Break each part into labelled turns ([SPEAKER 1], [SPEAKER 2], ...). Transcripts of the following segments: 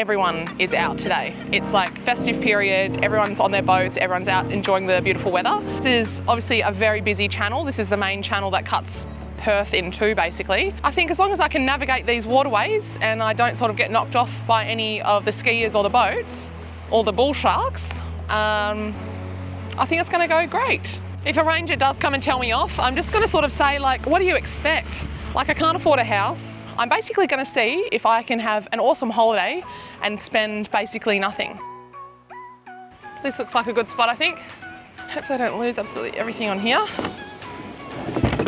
[SPEAKER 1] everyone is out today. It's like festive period, everyone's on their boats, everyone's out enjoying the beautiful weather. This is obviously a very busy channel. This is the main channel that cuts Perth in two, basically. I think as long as I can navigate these waterways and I don't sort of get knocked off by any of the skiers or the boats or the bull sharks, I think it's going to go great. If a ranger does come and tell me off, I'm just going to sort of say, like, what do you expect? Like, I can't afford a house. I'm basically going to see if I can have an awesome holiday and spend basically nothing. This looks like a good spot, I think. Hopefully I don't lose absolutely everything on here.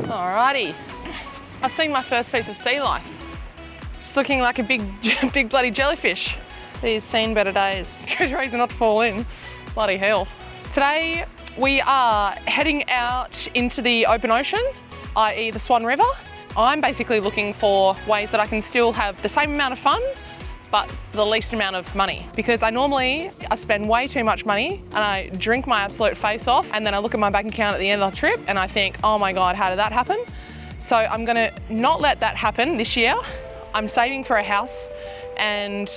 [SPEAKER 1] Alrighty. I've seen my first piece of sea life. It's looking like a big bloody jellyfish. These seen better days. Good reason not to fall in. Bloody hell. Today, we are heading out into the open ocean, i.e. the Swan River. I'm basically looking for ways that I can still have the same amount of fun, but the least amount of money. Because I spend way too much money and I drink my absolute face off, and then I look at my bank account at the end of the trip and I think, oh my God, how did that happen? So I'm gonna not let that happen this year. I'm saving for a house and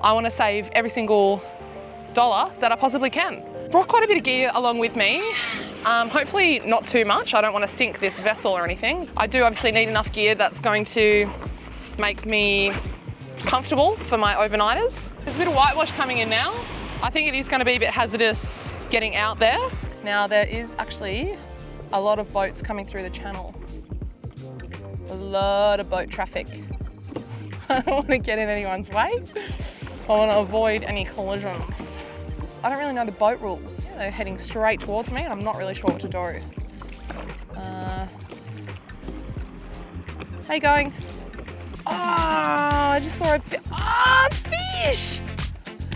[SPEAKER 1] I wanna save every single dollar that I possibly can. Brought quite a bit of gear along with me. Hopefully not too much. I don't want to sink this vessel or anything. I do obviously need enough gear that's going to make me comfortable for my overnighters. There's a bit of whitewash coming in now. I think it is going to be a bit hazardous getting out there. Now there is actually a lot of boats coming through the channel. A lot of boat traffic. I don't want to get in anyone's way. I want to avoid any collisions. I don't really know the boat rules. They're heading straight towards me and I'm not really sure what to do. How you going? Oh, I just saw a fish!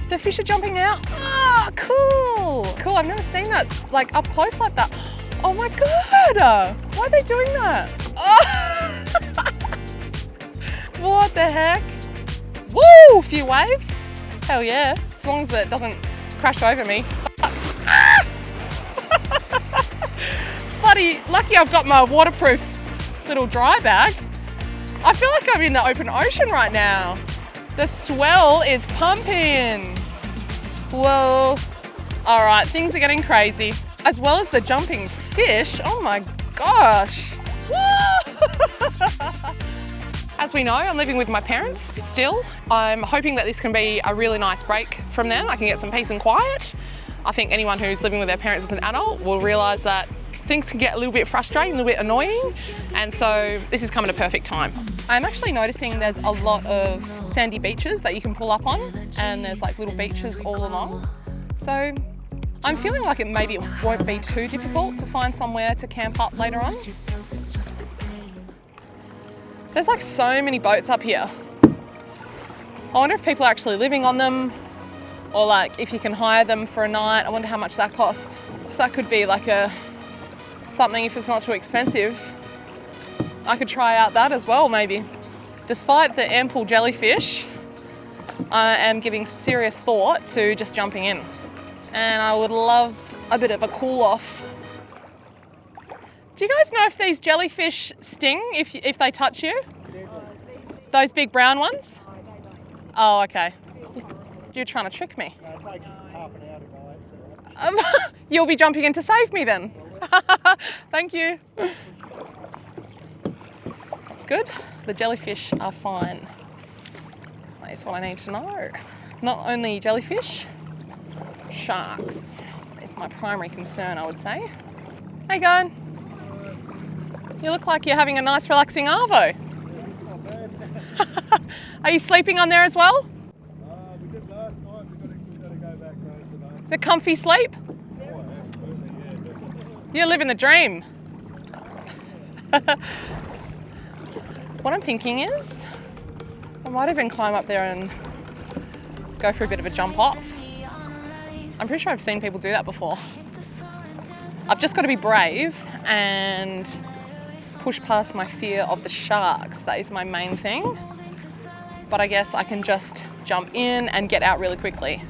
[SPEAKER 1] The fish are jumping out. Oh, cool! Cool, I've never seen that like up close like that. Oh my God! Why are they doing that? Oh. What the heck? Woo! A few waves. Hell yeah. As long as it doesn't crash over me. Ah! Bloody lucky I've got my waterproof little dry bag. I feel like I'm in the open ocean right now. The swell is pumping. Whoa. All right, things are getting crazy. As well as the jumping fish. Oh my gosh. As we know, I'm living with my parents still. I'm hoping that this can be a really nice break from them. I can get some peace and quiet. I think anyone who's living with their parents as an adult will realise that things can get a little bit frustrating, a little bit annoying, and so this is coming at a perfect time. I'm actually noticing there's a lot of sandy beaches that you can pull up on, and there's like little beaches all along. So I'm feeling like maybe it won't be too difficult to find somewhere to camp up later on. So there's like so many boats up here. I wonder if people are actually living on them, or like if you can hire them for a night. I wonder how much that costs. So that could be like something, if it's not too expensive. I could try out that as well, maybe. Despite the ample jellyfish, I am giving serious thought to just jumping in. And I would love a bit of a cool off. Do you guys know if these jellyfish sting if they touch you? Those big brown ones? Oh, okay. You're trying to trick me.
[SPEAKER 2] No, it takes half an hour to go.
[SPEAKER 1] You'll be jumping in to save me then. Thank you. That's good. The jellyfish are fine. That's what I need to know. Not only jellyfish, sharks is my primary concern, I would say. How you going? You look like you're having a nice relaxing arvo. Are you sleeping on there as well?
[SPEAKER 2] We did last night. We've got to go back home today.
[SPEAKER 1] Is it comfy sleep?
[SPEAKER 2] Oh, absolutely, yeah, definitely.
[SPEAKER 1] You're living the dream. What I'm thinking is, I might even climb up there and go for a bit of a jump off. I'm pretty sure I've seen people do that before. I've just got to be brave and push past my fear of the sharks. That is my main thing. But I guess I can just jump in and get out really quickly.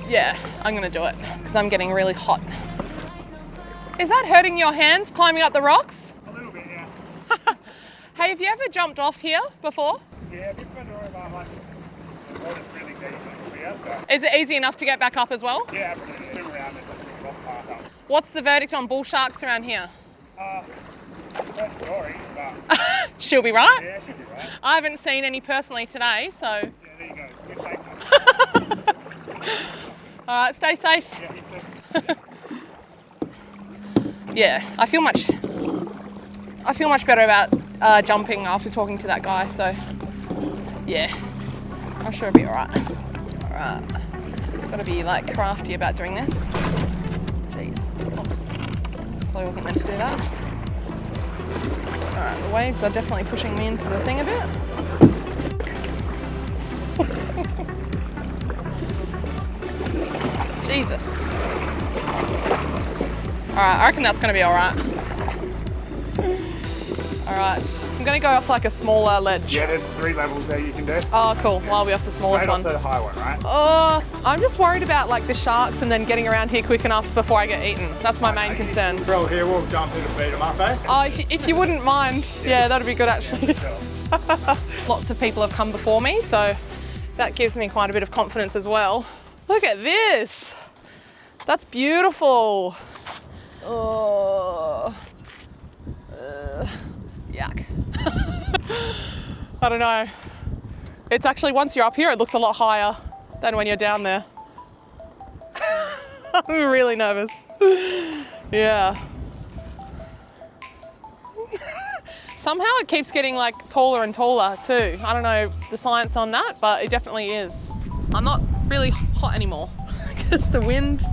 [SPEAKER 1] Yeah, I'm gonna do it because I'm getting really hot. Is that hurting your hands climbing up the rocks?
[SPEAKER 2] A little bit, yeah.
[SPEAKER 1] Hey, have you ever jumped off here before?
[SPEAKER 2] Yeah, I've just been to about like
[SPEAKER 1] Is it easy enough to get back up as well?
[SPEAKER 2] Yeah, absolutely. Swim around, there's a big rock path up.
[SPEAKER 1] What's the verdict on bull sharks around here?
[SPEAKER 2] Heard stories, but
[SPEAKER 1] She'll be right.
[SPEAKER 2] yeah, should be right.
[SPEAKER 1] I haven't seen any personally today, so.
[SPEAKER 2] Yeah, there you go. You're safe now.
[SPEAKER 1] All right, stay safe.
[SPEAKER 2] Yeah, you too.
[SPEAKER 1] Yeah, I feel much better about jumping after talking to that guy, so yeah, I'm sure it'll be all right. All right, gotta be like crafty about doing this. Jeez, oops, probably wasn't meant to do that. All right, the waves are definitely pushing me into the thing a bit. Jesus. All right, I reckon that's gonna be all right. All right, I'm gonna go off like a smaller ledge.
[SPEAKER 2] Yeah, there's 3 levels there you can do.
[SPEAKER 1] Oh, cool. Well, I'll be off the smallest
[SPEAKER 2] Right
[SPEAKER 1] one.
[SPEAKER 2] off the high one, right?
[SPEAKER 1] I'm just worried about like the sharks and then getting around here quick enough before I get eaten. That's my main concern.
[SPEAKER 2] Bro, here we'll jump in and beat them up, eh?
[SPEAKER 1] Oh, if you wouldn't mind, yeah, that'd be good actually.
[SPEAKER 2] Sure.
[SPEAKER 1] Lots of people have come before me, so that gives me quite a bit of confidence as well. Look at this. That's beautiful. Oh, yuck. I don't know. It's actually, once you're up here, it looks a lot higher than when you're down there. I'm really nervous. Yeah. Somehow it keeps getting like taller and taller too. I don't know the science on that, but it definitely is. I'm not really hot anymore because the wind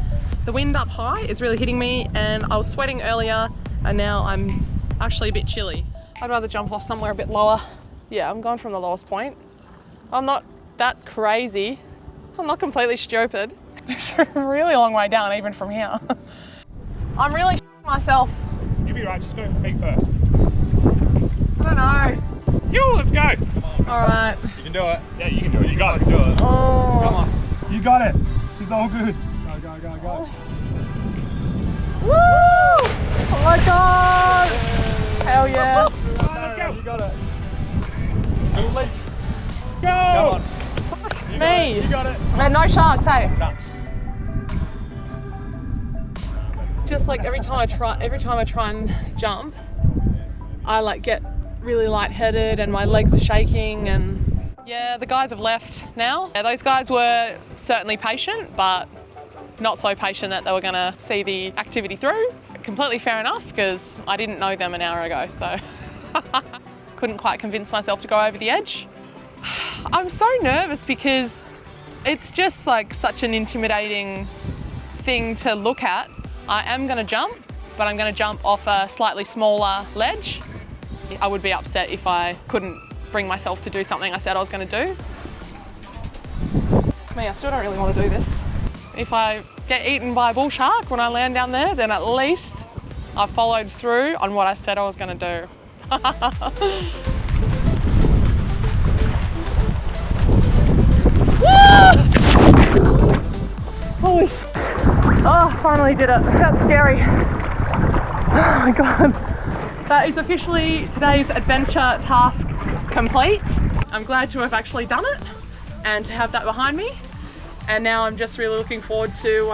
[SPEAKER 1] up high is really hitting me, and I was sweating earlier and now I'm actually a bit chilly. I'd rather jump off somewhere a bit lower. Yeah, I'm going from the lowest point. I'm not that crazy. I'm not completely stupid. It's a really long way down even from here. I'm really shitting myself.
[SPEAKER 2] You'll be right, just go feet first.
[SPEAKER 1] I don't know.
[SPEAKER 2] Yo, let's go.
[SPEAKER 1] All right.
[SPEAKER 2] You can do it. Yeah, you can do it. You got it. Do it.
[SPEAKER 1] Oh.
[SPEAKER 2] Come on. You got it. She's all good. Go, go, go, go.
[SPEAKER 1] Woo! Oh my God! Hell yeah.
[SPEAKER 2] Let's go. You got it. Go!
[SPEAKER 1] Come on. Me.
[SPEAKER 2] You got it.
[SPEAKER 1] Man, no sharks, hey?
[SPEAKER 2] No.
[SPEAKER 1] Just like every time I try and jump, I like get really lightheaded and my legs are shaking, and yeah, the guys have left now. Yeah, those guys were certainly patient, but not so patient that they were gonna see the activity through. Completely fair enough, because I didn't know them an hour ago, so couldn't quite convince myself to go over the edge. I'm so nervous because it's just like such an intimidating thing to look at. I am gonna jump, but I'm gonna jump off a slightly smaller ledge. I would be upset if I couldn't bring myself to do something I said I was gonna do. I still don't really want to do this. If I get eaten by a bull shark when I land down there, then at least I followed through on what I said I was gonna do. Holy sh**. Oh, finally did it. That's scary. Oh my God. That is officially today's adventure task complete. I'm glad to have actually done it and to have that behind me. And now I'm just really looking forward to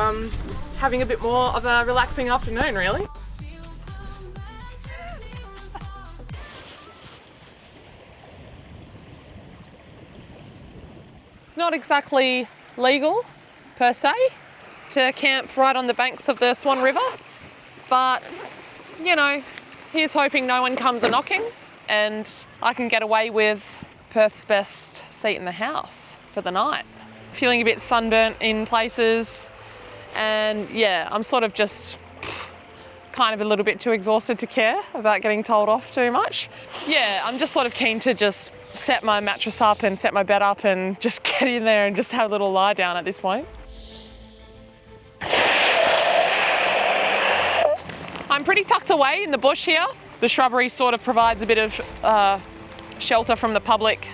[SPEAKER 1] having a bit more of a relaxing afternoon, really. It's not exactly legal, per se, to camp right on the banks of the Swan River, but, you know, here's hoping no one comes a-knocking and I can get away with Perth's best seat in the house for the night. Feeling a bit sunburnt in places, and yeah, I'm sort of just kind of a little bit too exhausted to care about getting told off too much. Yeah, I'm just sort of keen to just set my mattress up and set my bed up and just get in there and just have a little lie down at this point. I'm pretty tucked away in the bush here. The shrubbery sort of provides a bit of shelter from the public.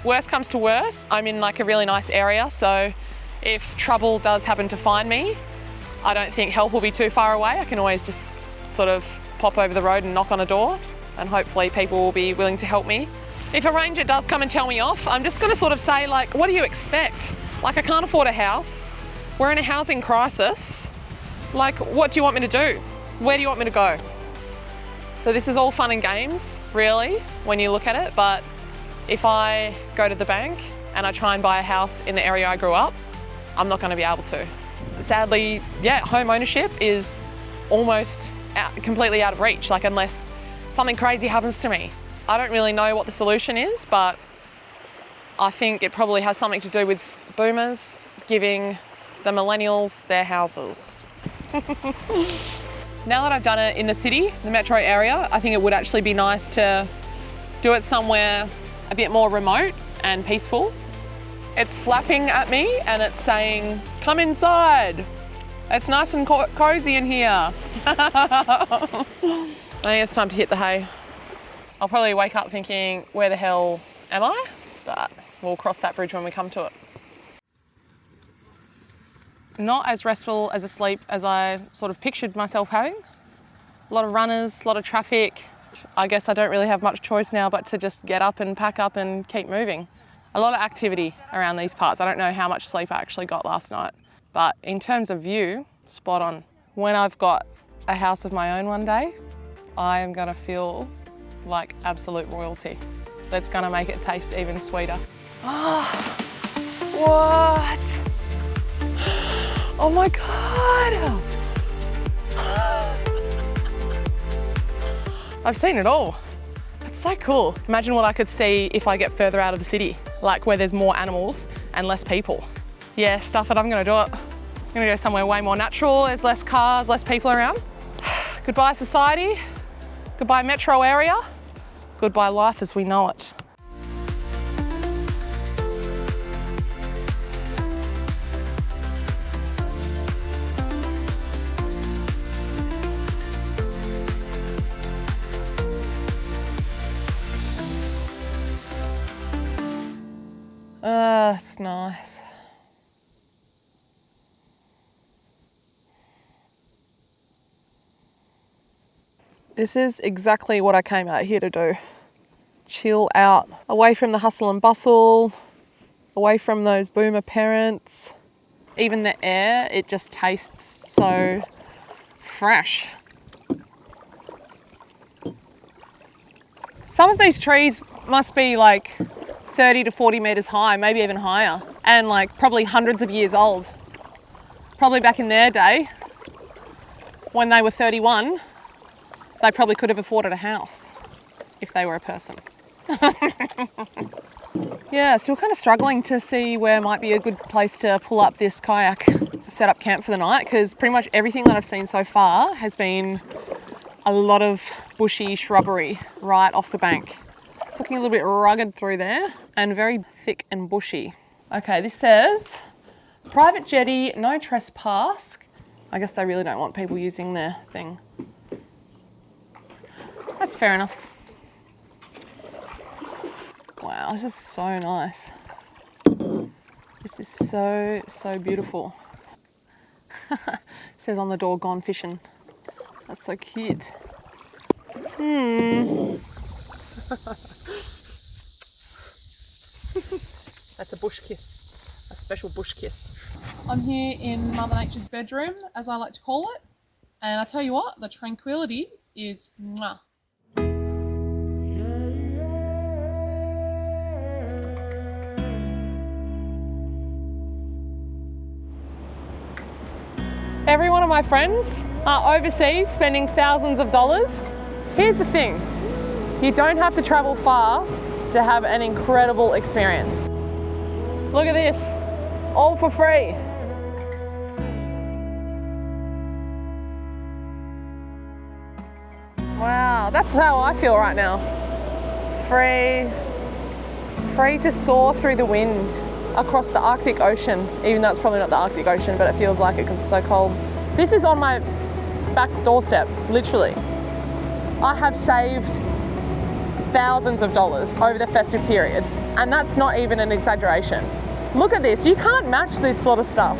[SPEAKER 1] Worst comes to worst, I'm in like a really nice area, so if trouble does happen to find me, I don't think help will be too far away. I can always just sort of pop over the road and knock on a door, and hopefully people will be willing to help me. If a ranger does come and tell me off, I'm just gonna sort of say like, what do you expect? Like I can't afford a house. We're in a housing crisis. Like, what do you want me to do? Where do you want me to go? So this is all fun and games, really, when you look at it, but if I go to the bank and I try and buy a house in the area I grew up, I'm not gonna be able to. Sadly, yeah, home ownership is almost completely out of reach, like unless something crazy happens to me. I don't really know what the solution is, but I think it probably has something to do with boomers giving the millennials their houses. Now that I've done it in the city, the metro area, I think it would actually be nice to do it somewhere a bit more remote and peaceful. It's flapping at me and it's saying, come inside. It's nice and cozy in here. I think it's time to hit the hay. I'll probably wake up thinking, where the hell am I? But we'll cross that bridge when we come to it. Not as restful as a sleep as I sort of pictured myself having. A lot of runners, a lot of traffic. I guess I don't really have much choice now but to just get up and pack up and keep moving. A lot of activity around these parts. I don't know how much sleep I actually got last night, but in terms of view, spot on. When I've got a house of my own one day, I am gonna feel like absolute royalty. That's gonna make it taste even sweeter. Oh, what? Oh my God. I've seen it all. It's so cool. Imagine what I could see if I get further out of the city, like where there's more animals and less people. Yeah, stuff it, I'm gonna do it. I'm gonna go somewhere way more natural. There's less cars, less people around. Goodbye society. Goodbye metro area. Goodbye life as we know it. It's nice. This is exactly what I came out here to do. Chill out, away from the hustle and bustle, away from those boomer parents. Even the air, it just tastes so fresh. Some of these trees must be like 30 to 40 metres high, maybe even higher, and like probably hundreds of years old. Probably back in their day, when they were 31, they probably could have afforded a house if they were a person. Yeah, so we're kind of struggling to see where might be a good place to pull up this kayak, set up camp for the night, because pretty much everything that I've seen so far has been a lot of bushy shrubbery right off the bank. It's looking a little bit rugged through there and very thick and bushy. Okay, this says private jetty, no trespass. I guess they really don't want people using their thing. That's fair enough. Wow, this is so nice. This is so, so beautiful. It says on the door, gone fishing. That's so cute. That's a bush kiss, a special bush kiss. I'm here in Mother Nature's bedroom, as I like to call it. And I tell you what, the tranquility is mwah. Every one of my friends are overseas spending thousands of dollars. Here's the thing, you don't have to travel far to have an incredible experience. Look at this, all for free. Wow, that's how I feel right now. Free to soar through the wind across the Arctic Ocean, even though it's probably not the Arctic Ocean, but it feels like it because it's so cold. This is on my back doorstep, literally. I have saved thousands of dollars over the festive periods, and that's not even an exaggeration. Look at this, you can't match this sort of stuff.